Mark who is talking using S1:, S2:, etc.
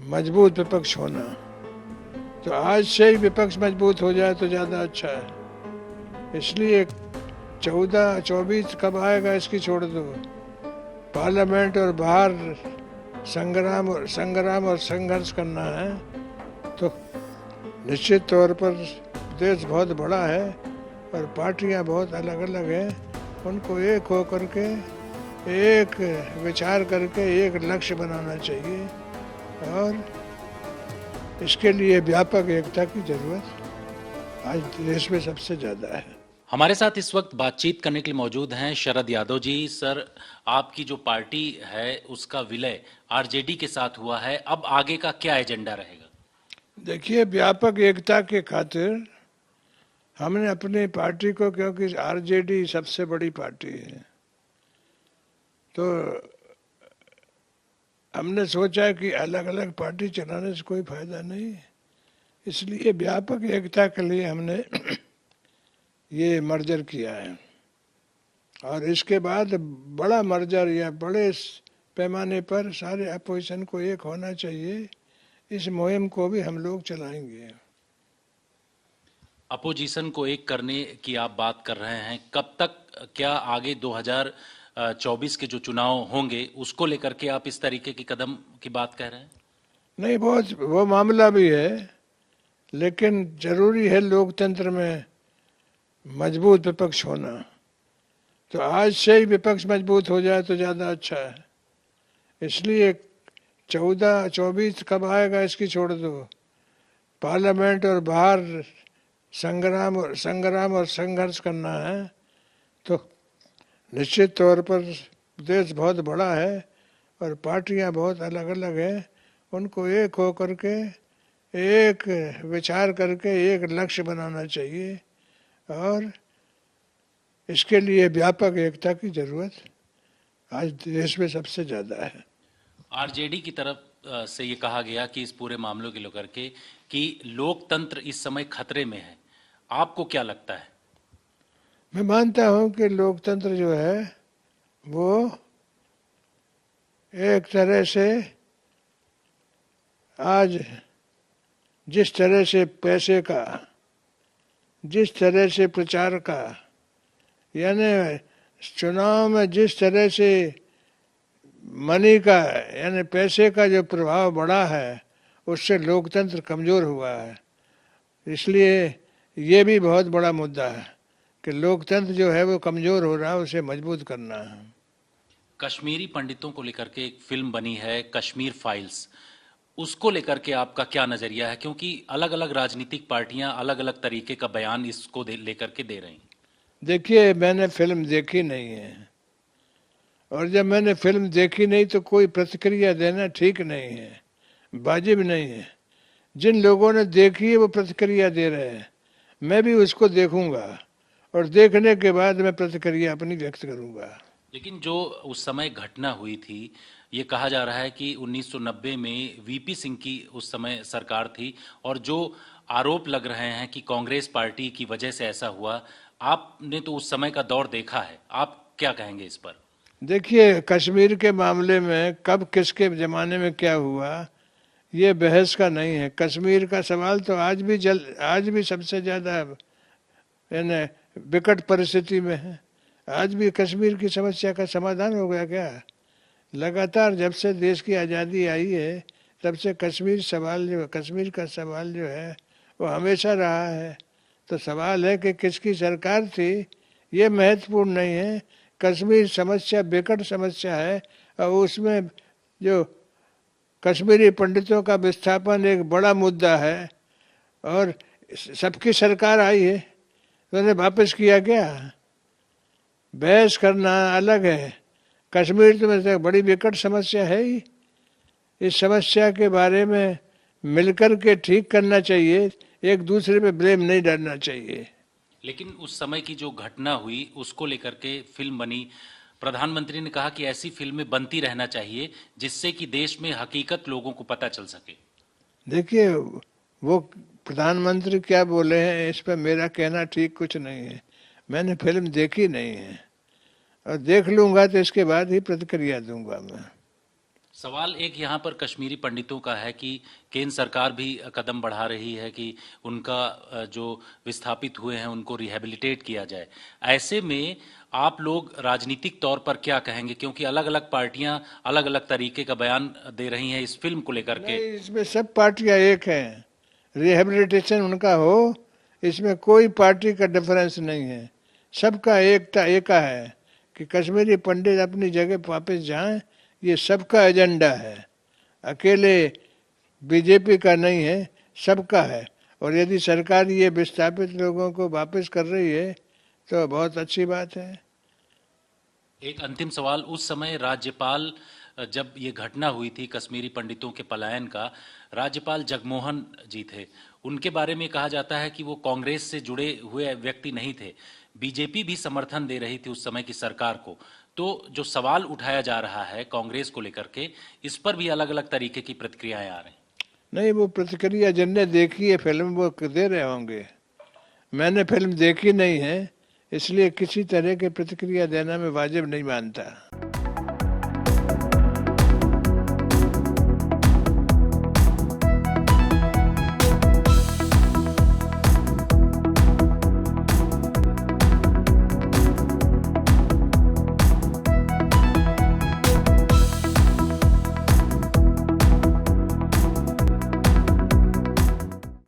S1: मजबूत विपक्ष होना। तो आज से ही विपक्ष मजबूत हो जाए तो ज़्यादा अच्छा है। इसलिए 14-24 कब आएगा इसकी छोड़ दो, पार्लियामेंट और बाहर संग्राम और संघर्ष करना है। तो निश्चित तौर पर देश बहुत बड़ा है और पार्टियां बहुत अलग अलग हैं, उनको एक हो करके एक विचार करके एक लक्ष्य बनाना चाहिए और इसके लिए व्यापक एकता की जरूरत आज देश में सबसे ज़्यादा है।
S2: हमारे साथ इस वक्त बातचीत करने के लिए मौजूद हैं शरद यादव जी। सर, आपकी जो पार्टी है उसका विलय आरजेडी के साथ हुआ है, अब आगे का क्या एजेंडा रहेगा?
S1: देखिए, व्यापक एकता के खातिर हमने अपनी पार्टी को, क्योंकि आरजेडी सबसे बड़ी पार्टी है, तो हमने सोचा कि अलग अलग पार्टी चलाने से कोई फायदा नहीं, इसलिए व्यापक एकता के लिए हमने ये मर्जर किया है। और इसके बाद बड़ा मर्जर या बड़े पैमाने पर सारे अपोजिशन को एक होना चाहिए, इस मुहिम को भी हम लोग चलाएंगे।
S2: अपोजिशन को एक करने की आप बात कर रहे हैं, कब तक, क्या आगे 2024 के जो चुनाव होंगे उसको लेकर के आप इस तरीके की कदम की बात कह रहे हैं?
S1: नहीं, बहुत वो मामला भी है, लेकिन जरूरी है लोकतंत्र में मजबूत विपक्ष होना। तो आज से ही विपक्ष मजबूत हो जाए तो ज़्यादा अच्छा है। इसलिए 14-24 कब आएगा इसकी छोड़ दो, पार्लियामेंट और बाहर संग्राम और संघर्ष करना है। तो निश्चित तौर पर देश बहुत बड़ा है और पार्टियां बहुत अलग अलग हैं, उनको एक हो करके एक विचार करके एक लक्ष्य बनाना चाहिए और इसके लिए व्यापक एकता की जरूरत आज देश में सबसे ज़्यादा है।
S2: आरजेडी की तरफ से ये कहा गया कि इस पूरे मामलों को लेकर के कि लोकतंत्र इस समय खतरे में है, आपको क्या लगता है?
S1: मैं मानता हूं कि लोकतंत्र जो है वो एक तरह से आज जिस तरह से पैसे का, जिस तरह से प्रचार का, यानी चुनाव में जिस तरह से मनी का यानी पैसे का जो प्रभाव बढ़ा है, उससे लोकतंत्र कमज़ोर हुआ है। इसलिए ये भी बहुत बड़ा मुद्दा है कि लोकतंत्र जो है वो कमज़ोर हो रहा है, उसे मजबूत करना है।
S2: कश्मीरी पंडितों को लेकर के एक फिल्म बनी है कश्मीर फाइल्स, उसको लेकर के आपका क्या नजरिया है? क्योंकि अलग अलग राजनीतिक पार्टियां अलग अलग तरीके का बयान इसको लेकर के दे रही हैं।
S1: देखिए, मैंने फिल्म देखी नहीं है और जब मैंने फिल्म देखी नहीं तो कोई प्रतिक्रिया देना ठीक नहीं है, वाजिब नहीं है। जिन लोगों ने देखी है वो प्रतिक्रिया दे रहे हैं, मैं भी उसको देखूंगा और देखने के बाद मैं प्रतिक्रिया अपनी व्यक्त करूंगा।
S2: लेकिन जो उस समय घटना हुई थी, ये कहा जा रहा है कि 1990 में वीपी सिंह की उस समय सरकार थी और जो आरोप लग रहे हैं कि कांग्रेस पार्टी की वजह से ऐसा हुआ, आपने तो उस समय का दौर देखा है, आप क्या कहेंगे इस पर?
S1: देखिए, कश्मीर के मामले में कब किसके ज़माने में क्या हुआ ये बहस का नहीं है। कश्मीर का सवाल तो आज भी सबसे ज़्यादा यानी विकट परिस्थिति में है। आज भी कश्मीर की समस्या का समाधान हो गया क्या? लगातार जब से देश की आज़ादी आई है तब से कश्मीर का सवाल जो है वो हमेशा रहा है। तो सवाल है कि किसकी सरकार थी, ये महत्वपूर्ण नहीं है। कश्मीर समस्या विकट समस्या है और उसमें जो कश्मीरी पंडितों का विस्थापन एक बड़ा मुद्दा है और सबकी सरकार आई है तो उन्हें वापस किया गया। बहस करना अलग है, कश्मीर तो वैसे बड़ी विकट समस्या है ही। इस समस्या के बारे में मिलकर के ठीक करना चाहिए, एक दूसरे पे ब्लेम नहीं डालना चाहिए।
S2: लेकिन उस समय की जो घटना हुई उसको लेकर के फिल्म बनी, प्रधानमंत्री ने कहा कि ऐसी फिल्में बनती रहना चाहिए जिससे कि देश में हकीकत लोगों को पता चल सके।
S1: देखिए, वो प्रधानमंत्री क्या बोले हैं इस पर मेरा कहना ठीक कुछ नहीं है। मैंने फिल्म देखी नहीं है और देख लूंगा तो इसके बाद ही प्रतिक्रिया दूंगा मैं।
S2: सवाल एक यहाँ पर कश्मीरी पंडितों का है कि केंद्र सरकार भी कदम बढ़ा रही है कि उनका जो विस्थापित हुए हैं उनको रिहेबिलिटेट किया जाए। ऐसे में आप लोग राजनीतिक तौर पर क्या कहेंगे, क्योंकि अलग अलग पार्टियां अलग अलग तरीके का बयान दे रही हैं इस फिल्म को लेकर के।
S1: नहीं, इसमें सब पार्टियां एक हैं, रिहेबिलिटेशन उनका हो, इसमें कोई पार्टी का डिफरेंस नहीं है। सबका एकता एका है कि कश्मीरी पंडित अपनी जगह वापस जाएं, ये सबका एजेंडा है, अकेले बीजेपी का नहीं है, सबका है। और यदि सरकार ये विस्थापित लोगों को वापस कर रही है तो बहुत अच्छी बात है।
S2: एक अंतिम सवाल, उस समय राज्यपाल, जब ये घटना हुई थी कश्मीरी पंडितों के पलायन का, राज्यपाल जगमोहन जी थे। उनके बारे में कहा जाता है कि वो कांग्रेस से जुड़े हुए व्यक्ति नहीं थे, बीजेपी भी समर्थन दे रही थी उस समय की सरकार को। तो जो सवाल उठाया जा रहा है कांग्रेस को लेकर के, इस पर भी अलग अलग तरीके की प्रतिक्रियाएं आ रही हैं।
S1: नहीं, वो प्रतिक्रिया जिनने देखी है फिल्म वो दे रहे होंगे, मैंने फिल्म देखी नहीं है, इसलिए किसी तरह की प्रतिक्रिया देना मैं वाजिब नहीं मानता।